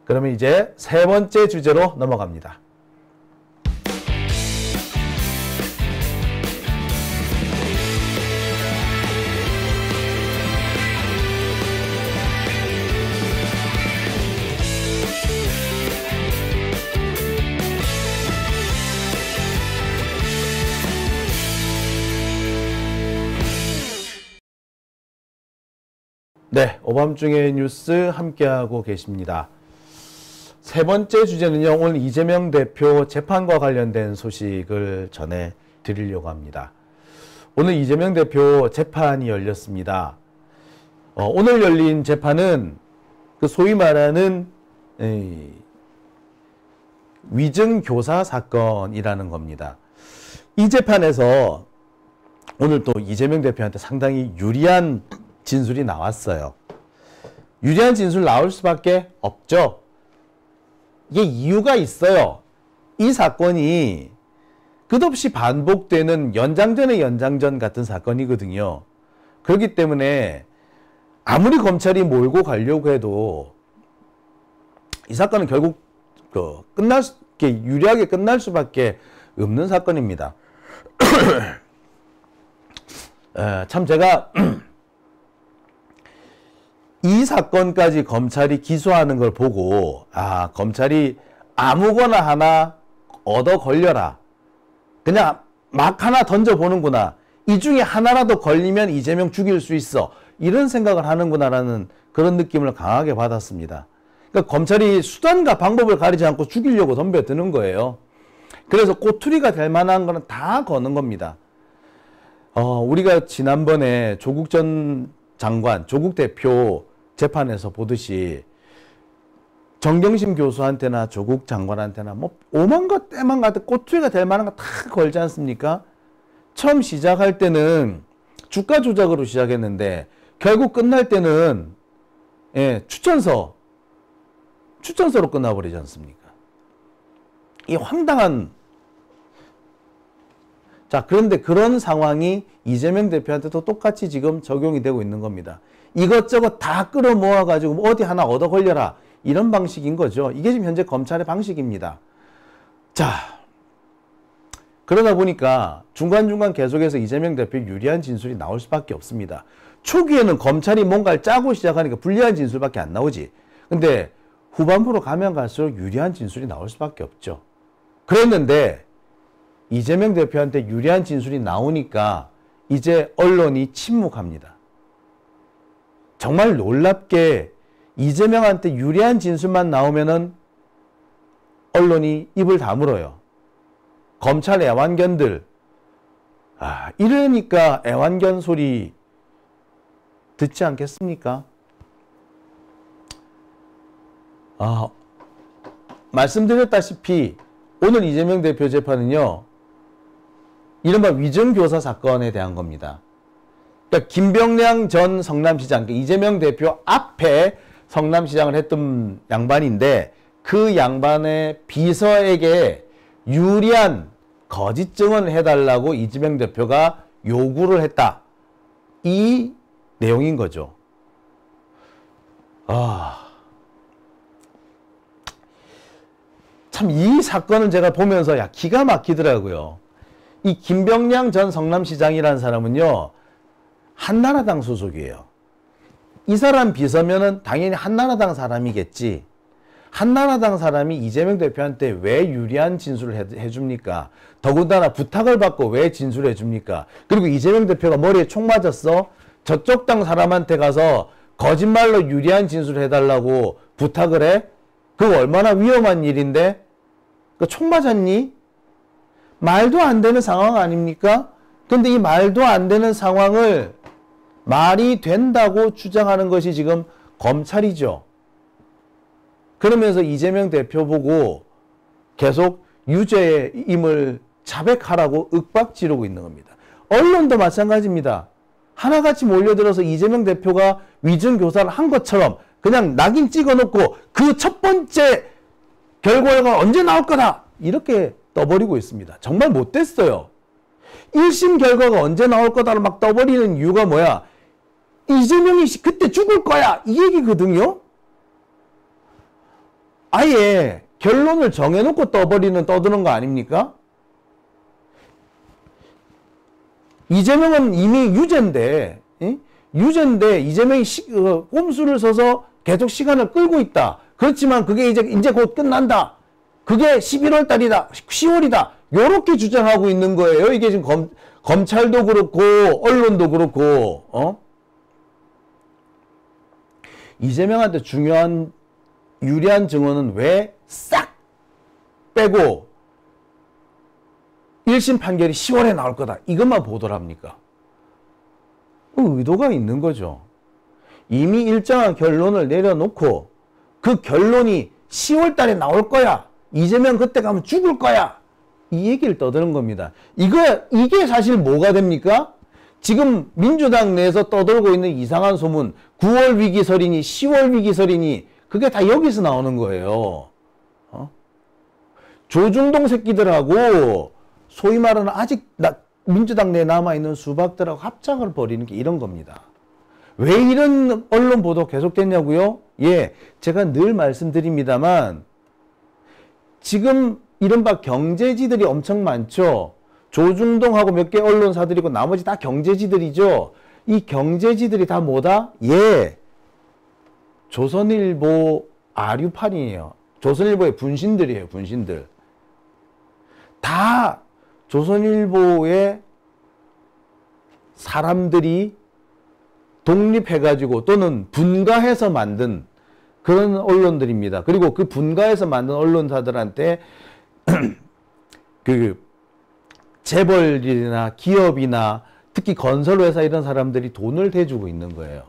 그러면 이제 세 번째 주제로 넘어갑니다. 네, 오밤중의 뉴스 함께하고 계십니다. 세 번째 주제는요, 오늘 이재명 대표 재판과 관련된 소식을 전해드리려고 합니다. 오늘 이재명 대표 재판이 열렸습니다. 오늘 열린 재판은 그 소위 말하는 위증교사 사건이라는 겁니다. 이 재판에서 오늘 또 이재명 대표한테 상당히 유리한 진술이 나왔어요. 유리한 진술 나올 수밖에 없죠. 이게 이유가 있어요. 이 사건이 끝없이 반복되는 연장전의 연장전 같은 사건이거든요. 그렇기 때문에 아무리 검찰이 몰고 가려고 해도 이 사건은 결국 유리하게 끝날 수밖에 없는 사건입니다. 참 제가 이 사건까지 검찰이 기소하는 걸 보고 검찰이 아무거나 하나 얻어 걸려라. 그냥 막 하나 던져보는구나. 이 중에 하나라도 걸리면 이재명 죽일 수 있어. 이런 생각을 하는구나라는 그런 느낌을 강하게 받았습니다. 그러니까 검찰이 수단과 방법을 가리지 않고 죽이려고 덤벼드는 거예요. 그래서 꼬투리가 될 만한 거는 다 거는 겁니다. 우리가 지난번에 조국 전 장관, 조국 대표 재판에서 보듯이 정경심 교수한테나 조국 장관한테나 뭐 오만 것 때만 가도 꼬투리가 될 만한 거 다 걸지 않습니까? 처음 시작할 때는 주가 조작으로 시작했는데 결국 끝날 때는 추천서로 끝나버리지 않습니까? 이 황당한. 자, 그런데 그런 상황이 이재명 대표한테도 똑같이 지금 적용이 되고 있는 겁니다. 이것저것 다 끌어모아가지고 어디 하나 얻어 걸려라. 이런 방식인 거죠. 이게 지금 현재 검찰의 방식입니다. 자, 그러다 보니까 중간중간 계속해서 이재명 대표의 유리한 진술이 나올 수밖에 없습니다. 초기에는 검찰이 뭔가를 짜고 시작하니까 불리한 진술밖에 안 나오지. 근데 후반부로 가면 갈수록 유리한 진술이 나올 수밖에 없죠. 그랬는데 이재명 대표한테 유리한 진술이 나오니까 이제 언론이 침묵합니다. 정말 놀랍게 이재명한테 유리한 진술만 나오면은 언론이 입을 다물어요. 검찰 애완견들. 이러니까 애완견 소리 듣지 않겠습니까? 말씀드렸다시피 오늘 이재명 대표 재판은요, 이른바 위증교사 사건에 대한 겁니다. 그러니까 김병량 전 성남시장, 이재명 대표 앞에 성남시장을 했던 양반인데 그 양반의 비서에게 유리한 거짓 증언을 해달라고 이재명 대표가 요구를 했다. 이 내용인 거죠. 참 이 사건을 제가 보면서 기가 막히더라고요. 이 김병량 전 성남시장이라는 사람은요, 한나라당 소속이에요. 이 사람 비서면은 당연히 한나라당 사람이겠지. 한나라당 사람이 이재명 대표한테 왜 유리한 진술을 해줍니까? 더군다나 부탁을 받고 왜 진술해 줍니까? 그리고 이재명 대표가 머리에 총 맞았어? 저쪽 당 사람한테 가서 거짓말로 유리한 진술을 해달라고 부탁을 해? 그거 얼마나 위험한 일인데? 총 맞았니? 말도 안 되는 상황 아닙니까? 근데 이 말도 안 되는 상황을 말이 된다고 주장하는 것이 지금 검찰이죠. 그러면서 이재명 대표 보고 계속 유죄임을 자백하라고 윽박 지르고 있는 겁니다. 언론도 마찬가지입니다. 하나같이 몰려들어서 이재명 대표가 위증교사를 한 것처럼 그냥 낙인 찍어놓고 그 첫 번째 결과가 언제 나올 거다 이렇게 떠버리고 있습니다. 정말 못됐어요. 1심 결과가 언제 나올 거다를 막 떠버리는 이유가 뭐야? 이재명이 그때 죽을 거야 이 얘기거든요. 아예 결론을 정해놓고 떠드는 거 아닙니까? 이재명은 이미 유죄인데, 유죄인데 이재명이 꼼수를 써서 계속 시간을 끌고 있다. 그렇지만 그게 이제 곧 끝난다. 그게 11월 달이다. 10월이다. 요렇게 주장하고 있는 거예요. 이게 지금 검찰도 그렇고 언론도 그렇고. 이재명한테 중요한 유리한 증언은 왜 싹 빼고 1심 판결이 10월에 나올 거다. 이것만 보도를 합니까? 의도가 있는 거죠. 이미 일정한 결론을 내려놓고 그 결론이 10월 달에 나올 거야. 이재명 그때 가면 죽을 거야. 이 얘기를 떠드는 겁니다. 이게 사실 뭐가 됩니까? 지금 민주당 내에서 떠돌고 있는 이상한 소문, 9월 위기설이니 10월 위기설이니 그게 다 여기서 나오는 거예요. 조중동 새끼들하고 소위 말하는 아직 민주당 내에 남아있는 수박들하고 합작을 벌이는 게 이런 겁니다. 왜 이런 언론 보도 계속됐냐고요? 예, 제가 늘 말씀드립니다만 지금 이른바 경제지들이 엄청 많죠. 조중동하고 몇 개 언론사들이고 나머지 다 경제지들이죠. 이 경제지들이 다 뭐다? 예, 조선일보 아류판이에요. 조선일보의 분신들이에요. 분신들. 다 조선일보의 사람들이 독립해가지고 또는 분가해서 만든 그런 언론들입니다. 그리고 그 분가해서 만든 언론사들한테 그 재벌이나 기업이나 특히 건설회사 이런 사람들이 돈을 대주고 있는 거예요.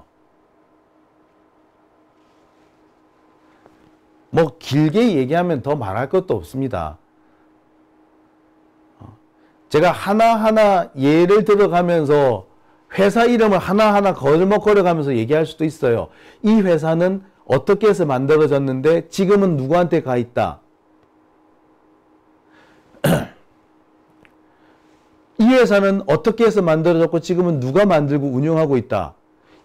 뭐 길게 얘기하면 더 말할 것도 없습니다. 제가 하나하나 예를 들어가면서 회사 이름을 하나하나 거들먹거려가면서 얘기할 수도 있어요. 이 회사는 어떻게 해서 만들어졌는데 지금은 누구한테 가 있다. 이 회사는 어떻게 해서 만들어졌고 지금은 누가 만들고 운영하고 있다.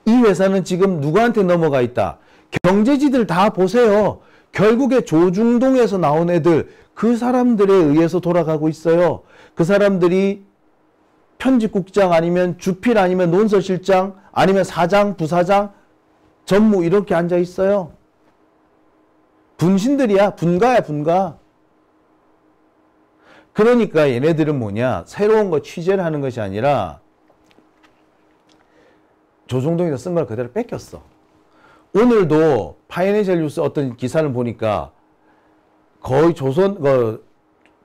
이 회사는 지금 누구한테 넘어가 있다. 경제지들 다 보세요. 결국에 조중동에서 나온 애들 그 사람들에 의해서 돌아가고 있어요. 그 사람들이 편집국장 아니면 주필 아니면 논설실장 아니면 사장, 부사장, 전무 이렇게 앉아 있어요. 분신들이야. 분가야, 분가. 그러니까 얘네들은 뭐냐? 새로운 거 취재를 하는 것이 아니라 조중동에서 쓴 걸 그대로 뺏겼어. 오늘도 파이낸셜 뉴스 어떤 기사를 보니까 거의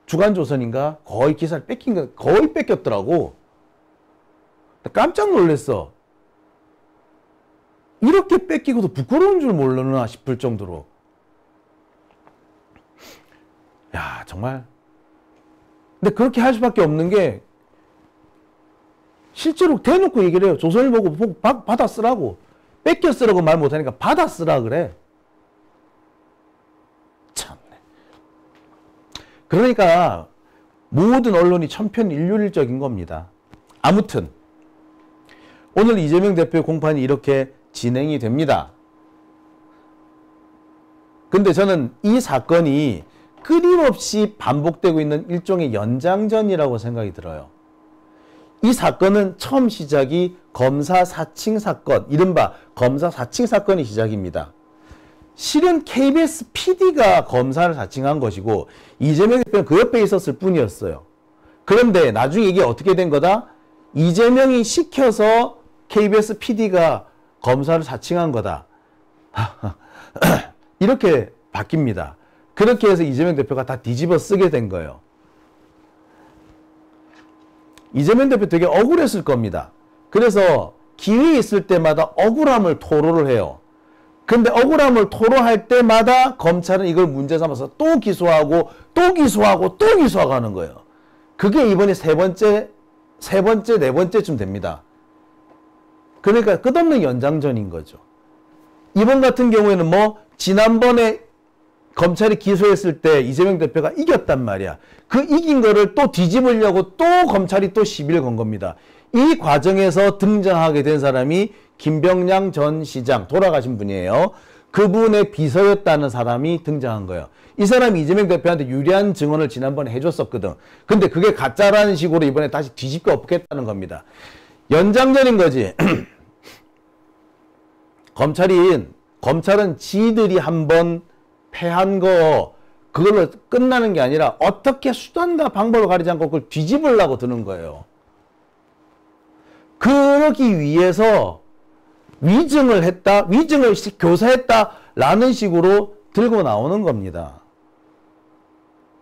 주간조선인가? 거의 기사를 뺏긴 거, 거의 뺏겼더라고. 깜짝 놀랐어. 이렇게 뺏기고도 부끄러운 줄 모르나 싶을 정도로. 야, 정말. 근데 그렇게 할 수밖에 없는 게 실제로 대놓고 얘기를 해요. 조선일보 보고 받아 쓰라고. 뺏겨 쓰라고 말 못하니까 받아 쓰라 그래. 참네. 그러니까 모든 언론이 천편일률적인 겁니다. 아무튼 오늘 이재명 대표의 공판이 이렇게 진행이 됩니다. 근데 저는 이 사건이 끊임없이 반복되고 있는 일종의 연장전이라고 생각이 들어요. 이 사건은 처음 시작이 검사 사칭 사건, 이른바 검사 사칭 사건이 시작입니다. 실은 KBS PD가 검사를 사칭한 것이고 이재명 대표는 그 옆에 있었을 뿐이었어요. 그런데 나중에 이게 어떻게 된 거다? 이재명이 시켜서 KBS PD가 검사를 사칭한 거다. 이렇게 바뀝니다. 그렇게 해서 이재명 대표가 다 뒤집어 쓰게 된 거예요. 이재명 대표 되게 억울했을 겁니다. 그래서 기회 있을 때마다 억울함을 토로를 해요. 근데 억울함을 토로할 때마다 검찰은 이걸 문제 삼아서 또 기소하고 또 기소하고 또 기소하고 하는 거예요. 그게 이번에 네 번째쯤 됩니다. 그러니까 끝없는 연장전인 거죠. 이번 같은 경우에는 뭐 지난번에 검찰이 기소했을 때 이재명 대표가 이겼단 말이야. 그 이긴 거를 또 뒤집으려고 또 검찰이 또 시비를 건 겁니다. 이 과정에서 등장하게 된 사람이 김병량 전 시장, 돌아가신 분이에요. 그분의 비서였다는 사람이 등장한 거예요. 이 사람이 이재명 대표한테 유리한 증언을 지난번에 해줬었거든. 근데 그게 가짜라는 식으로 이번에 다시 뒤집게 엎겠다는 겁니다. 연장전인 거지. 검찰은 지들이 한번 패한 거 그걸로 끝나는 게 아니라 어떻게 수단과 방법을 가리지 않고 그걸 뒤집으려고 드는 거예요. 그러기 위해서 위증을 했다, 위증을 교사했다라는 식으로 들고 나오는 겁니다.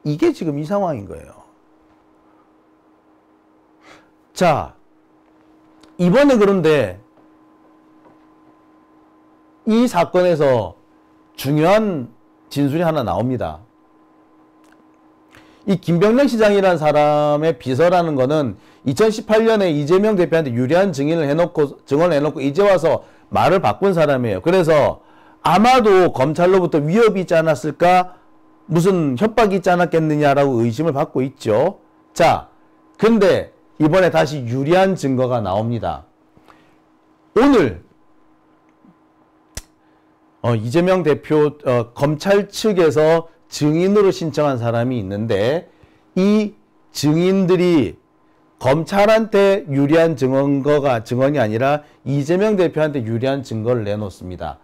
이게 지금 이 상황인 거예요. 자, 이번에 그런데 이 사건에서 중요한 진술이 하나 나옵니다. 이 김병량 시장이라는 사람의 비서라는 거는 2018년에 이재명 대표한테 유리한 증언을 해놓고 이제 와서 말을 바꾼 사람이에요. 그래서 아마도 검찰로부터 위협이 있지 않았을까? 무슨 협박이 있지 않았겠느냐라고 의심을 받고 있죠. 자, 근데 이번에 다시 유리한 증거가 나옵니다. 오늘 이재명 대표 검찰 측에서 증인으로 신청한 사람이 있는데 이 증인들이 검찰한테 유리한 증언이 아니라 이재명 대표한테 유리한 증거를 내놓습니다.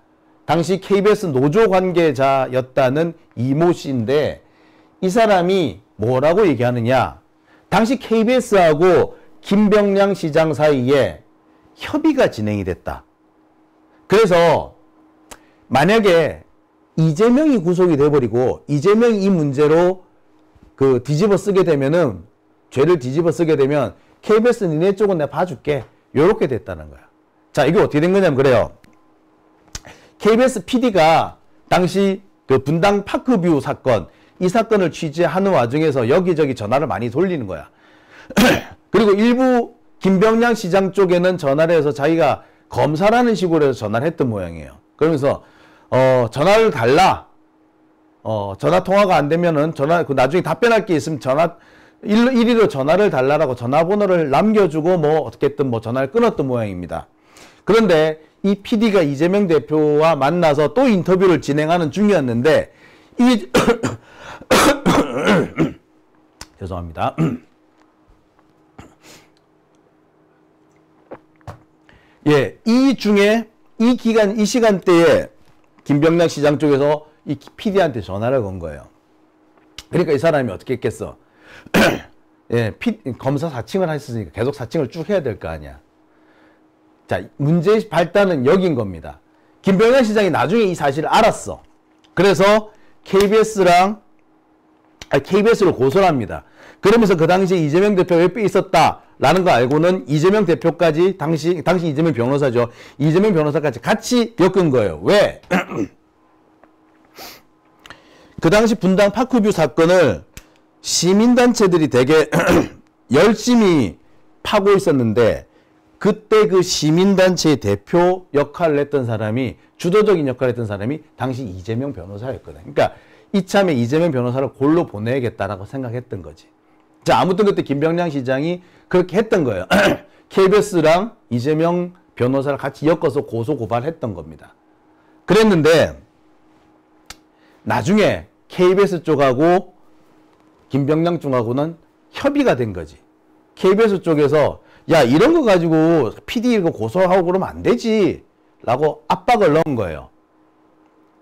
당시 KBS 노조 관계자였다는 이모 씨인데 이 사람이 뭐라고 얘기하느냐. 당시 KBS하고 김병량 시장 사이에 협의가 진행이 됐다. 그래서 만약에 이재명이 구속이 돼버리고 이재명이 이 문제로 뒤집어 쓰게 되면은 죄를 뒤집어 쓰게 되면 KBS 니네 쪽은 내가 봐줄게. 요렇게 됐다는 거야. 자, 이게 어떻게 된 거냐면 그래요. KBS PD가 당시 그 분당 파크뷰 사건, 이 사건을 취재하는 와중에서 여기저기 전화를 많이 돌리는 거야. 그리고 일부 김병량 시장 쪽에는 전화를 해서 자기가 검사라는 식으로 해서 전화를 했던 모양이에요. 그러면서 전화를 달라. 전화 통화가 안 되면은 나중에 답변할 게 있으면 일일이 전화를 달라라고 전화번호를 남겨주고 어떻게든 전화를 끊었던 모양입니다. 그런데 이 PD가 이재명 대표와 만나서 또 인터뷰를 진행하는 중이었는데 죄송합니다. 예, 이 시간대에 김병량 시장 쪽에서 이 PD한테 전화를 건 거예요. 그러니까 이 사람이 어떻게 했겠어? 예, 검사 사칭을 했으니까 계속 사칭을 쭉 해야 될 거 아니야. 자, 문제의 발단은 여긴 겁니다. 김병량 시장이 나중에 이 사실을 알았어. 그래서 KBS를 고소를 합니다. 그러면서 그 당시에 이재명 대표가 옆에 있었다라는 거 알고는 이재명 대표까지 당시 이재명 변호사죠. 이재명 변호사까지 같이 엮은 거예요. 왜? 그 당시 분당 파크뷰 사건을 시민단체들이 되게 열심히 파고 있었는데 그때 그 시민단체의 대표 역할을 했던 사람이 주도적인 역할을 했던 사람이 당시 이재명 변호사였거든. 그러니까 이참에 이재명 변호사를 골로 보내야겠다라고 생각했던 거지. 자, 아무튼 그때 김병량 시장이 그렇게 했던 거예요. KBS랑 이재명 변호사를 같이 엮어서 고소 고발했던 겁니다. 그랬는데 나중에 KBS 쪽하고 김병량 쪽하고는 협의가 된 거지. KBS 쪽에서 야, 이런 거 가지고 PD 이거 고소하고 그러면 안 되지 라고 압박을 넣은 거예요.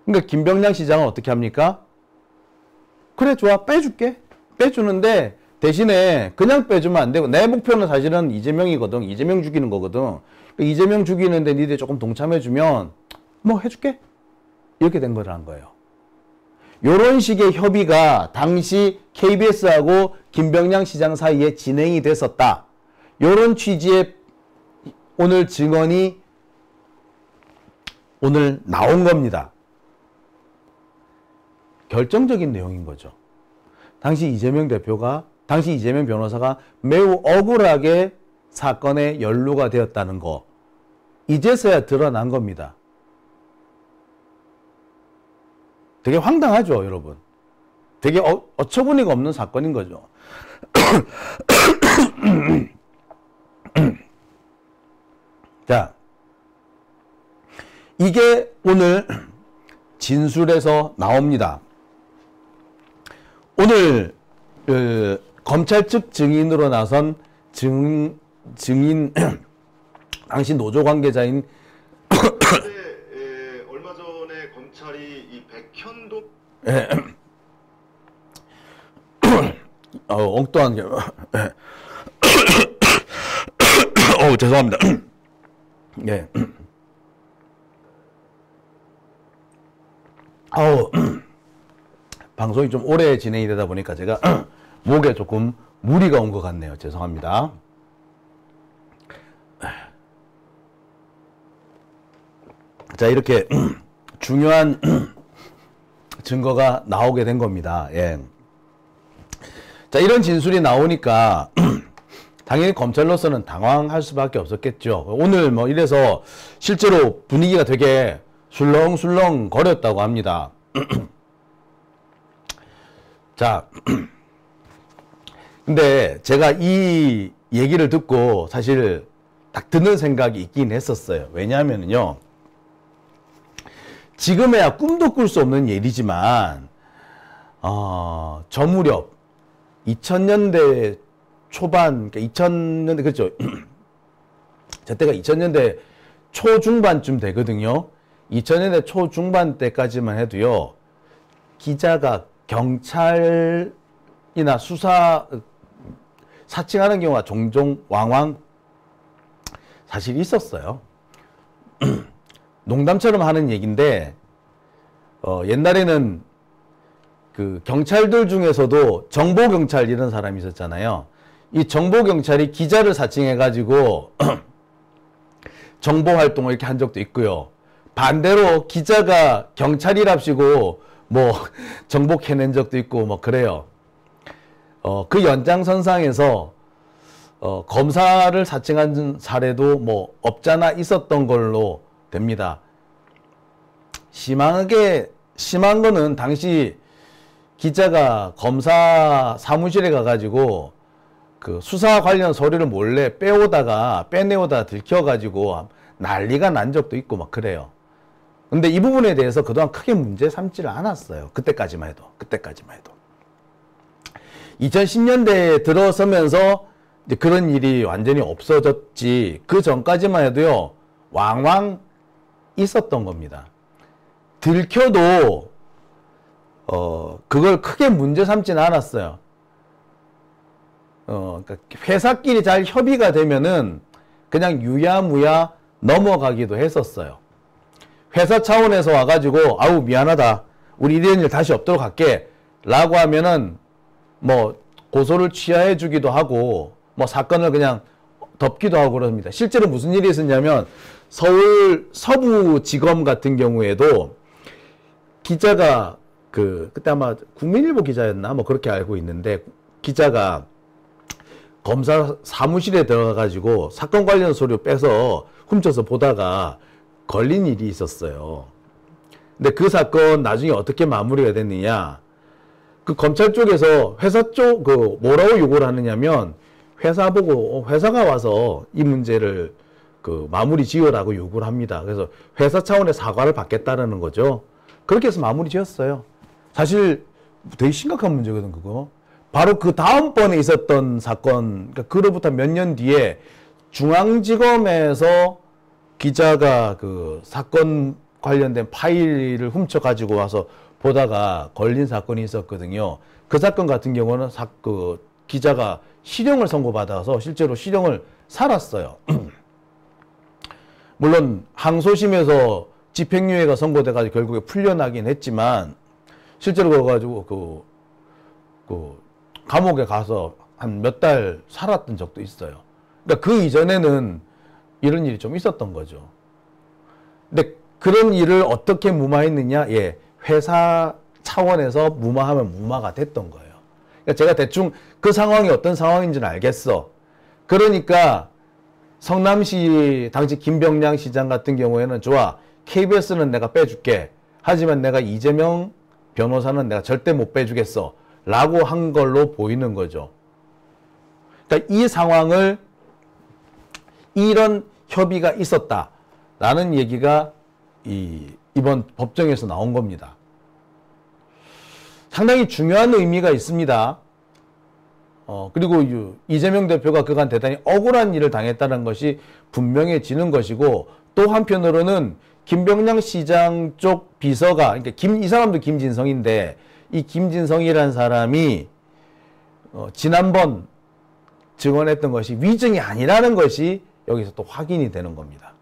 그러니까 김병량 시장은 어떻게 합니까? 그래, 좋아, 빼줄게. 빼주는데 대신에 그냥 빼주면 안 되고 내 목표는 사실은 이재명이거든. 이재명 죽이는 거거든. 이재명 죽이는데 니들 조금 동참해주면 해줄게. 이렇게 된 거라는 거예요. 요런 식의 협의가 당시 KBS하고 김병량 시장 사이에 진행이 됐었다. 요런 취지의 오늘 증언이 오늘 나온 겁니다. 결정적인 내용인 거죠. 당시 이재명 변호사가 매우 억울하게 사건에 연루가 되었다는 거, 이제서야 드러난 겁니다. 되게 황당하죠, 여러분. 되게 어처구니가 없는 사건인 거죠. 자, 이게 오늘 진술에서 나옵니다. 오늘 검찰 측 증인으로 나선 증인 당시 노조 관계자인 얼마 전에 검찰이 이 백현동 엉뚱한 게 죄송합니다. 예. 방송이 좀 오래 진행이 되다 보니까 제가 목에 조금 무리가 온 것 같네요. 죄송합니다. 자, 이렇게 중요한 증거가 나오게 된 겁니다. 예. 자, 이런 진술이 나오니까 당연히 검찰로서는 당황할 수밖에 없었겠죠. 오늘 뭐 이래서 실제로 분위기가 되게 술렁술렁 거렸다고 합니다. 자, 근데 제가 이 얘기를 듣고 사실 딱 드는 생각이 있긴 했었어요. 왜냐하면요, 지금에야 꿈도 꿀 수 없는 일이지만 저 무렵 2000년대 초반, 그러니까 2000년대, 그렇죠. 저 때가 2000년대 초중반쯤 되거든요. 2000년대 초중반 때까지만 해도요, 기자가 경찰이나 사칭하는 경우가 종종 왕왕 사실 있었어요. 농담처럼 하는 얘기인데, 옛날에는 그 경찰들 중에서도 정보경찰 이런 사람이 있었잖아요. 이 정보경찰이 기자를 사칭해가지고 정보활동을 이렇게 한 적도 있고요. 반대로 기자가 경찰이랍시고 뭐 정보 캐낸 적도 있고 뭐 그래요. 그 연장선상에서 검사를 사칭한 사례도 뭐 없잖아 있었던 걸로 됩니다. 심한 거는 당시 기자가 검사 사무실에 가가지고 그 수사 관련 서류를 몰래 빼내오다 들켜가지고 난리가 난 적도 있고 막 그래요. 근데 이 부분에 대해서 그동안 크게 문제 삼지를 않았어요. 그때까지만 해도. 2010년대에 들어서면서 이제 그런 일이 완전히 없어졌지, 그 전까지만 해도요, 왕왕 있었던 겁니다. 들켜도, 그걸 크게 문제 삼지는 않았어요. 그러니까 회사끼리 잘 협의가 되면은 그냥 유야무야 넘어가기도 했었어요. 회사 차원에서 와가지고, 아우, 미안하다. 우리 이런 일 다시 없도록 할게. 라고 하면은, 뭐, 고소를 취하해 주기도 하고, 뭐, 사건을 그냥 덮기도 하고 그럽니다. 실제로 무슨 일이 있었냐면, 서울 서부지검 같은 경우에도 기자가 그때 아마 국민일보 기자였나? 뭐, 그렇게 알고 있는데, 기자가 검사 사무실에 들어가가지고 사건 관련 서류 빼서 훔쳐서 보다가 걸린 일이 있었어요. 근데 그 사건 나중에 어떻게 마무리가 됐느냐. 그 검찰 쪽에서 회사 쪽, 뭐라고 요구를 하느냐면, 회사 보고, 회사가 와서 이 문제를 마무리 지으라고 요구를 합니다. 그래서 회사 차원의 사과를 받겠다라는 거죠. 그렇게 해서 마무리 지었어요. 사실 되게 심각한 문제거든, 그거. 바로 그 다음번에 있었던 사건, 그러니까 그로부터 몇 년 뒤에 중앙지검에서 기자가 그 사건 관련된 파일을 훔쳐 가지고 와서 보다가 걸린 사건이 있었거든요. 그 사건 같은 경우는 기자가 실형을 선고받아서 실제로 실형을 살았어요. 물론 항소심에서 집행유예가 선고돼가지고 결국에 풀려나긴 했지만, 실제로 그래가지고 감옥에 가서 한 몇 달 살았던 적도 있어요. 그러니까 그 이전에는 이런 일이 좀 있었던 거죠. 근데 그런 일을 어떻게 무마했느냐? 예, 회사 차원에서 무마하면 무마가 됐던 거예요. 그러니까 제가 대충 그 상황이 어떤 상황인지는 알겠어. 그러니까 성남시 당시 김병량 시장 같은 경우에는 좋아, KBS는 내가 빼줄게. 하지만 내가 이재명 변호사는 내가 절대 못 빼주겠어. 라고 한 걸로 보이는 거죠. 그러니까 이 상황을, 이런 협의가 있었다라는 얘기가 이번 법정에서 나온 겁니다. 상당히 중요한 의미가 있습니다. 그리고 이재명 대표가 그간 대단히 억울한 일을 당했다는 것이 분명해지는 것이고, 또 한편으로는 김병량 시장 쪽 비서가, 그러니까 이 사람도 김진성인데, 이 김진성이라는 사람이 지난번 증언했던 것이 위증이 아니라는 것이 여기서 또 확인이 되는 겁니다.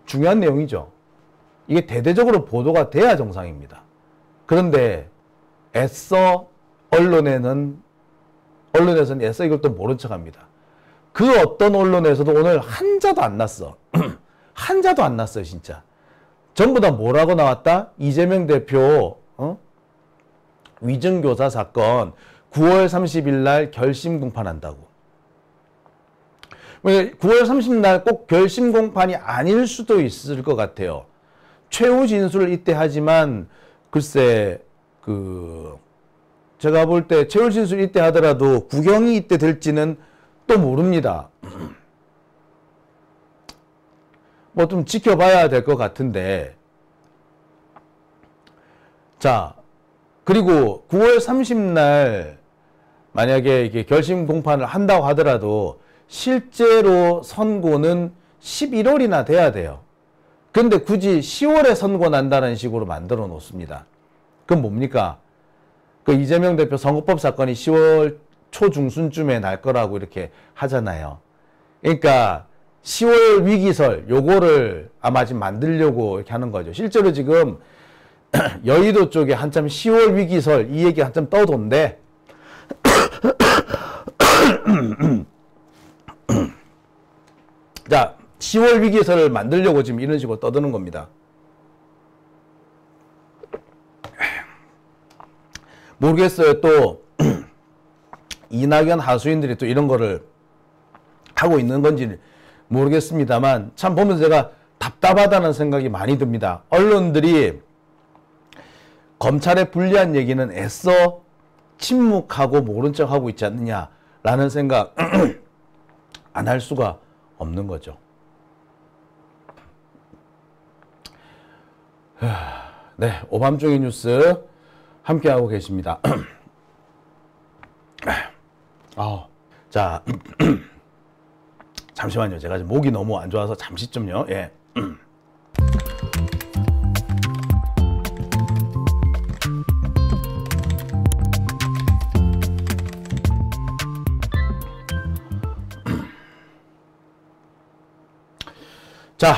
중요한 내용이죠. 이게 대대적으로 보도가 돼야 정상입니다. 그런데 애써 언론에서는 애써 이걸 또 모른 척합니다. 그 어떤 언론에서도 오늘 한자도 안 났어. 한자도 안 났어요, 진짜. 전부 다 뭐라고 나왔다? 이재명 대표 위증교사 사건 9월 30일 날 결심 공판한다고. 9월 30일 날 꼭 결심 공판이 아닐 수도 있을 것 같아요. 최후 진술을 이때 하지만 글쎄 제가 볼 때 최후 진술 이때 하더라도 구경이 이때 될지는 또 모릅니다. 뭐 좀 지켜봐야 될 것 같은데. 자, 그리고 9월 30날 만약에 이게 결심 공판을 한다고 하더라도 실제로 선고는 11월이나 돼야 돼요. 근데 굳이 10월에 선고 난다는 식으로 만들어 놓습니다. 그건 뭡니까? 그 이재명 대표 선거법 사건이 10월 초중순쯤에 날 거라고 이렇게 하잖아요. 그러니까 10월 위기설 요거를 아마 지금 만들려고 이렇게 하는 거죠. 실제로 지금 여의도 쪽에 한참 10월 위기설 이 얘기 한참 떠돈데 자, 10월 위기설을 만들려고 지금 이런 식으로 떠드는 겁니다. 모르겠어요. 또 이낙연 하수인들이 또 이런 거를 하고 있는 건지 모르겠습니다만 참 보면서 제가 답답하다는 생각이 많이 듭니다. 언론들이 검찰에 불리한 얘기는 애써 침묵하고 모른 척하고 있지 않느냐라는 생각 안 할 수가 없는 거죠. 네, 오밤중의 뉴스 함께하고 계십니다. 자, 잠시만요. 제가 지금 목이 너무 안 좋아서 잠시 좀요. 예. 자.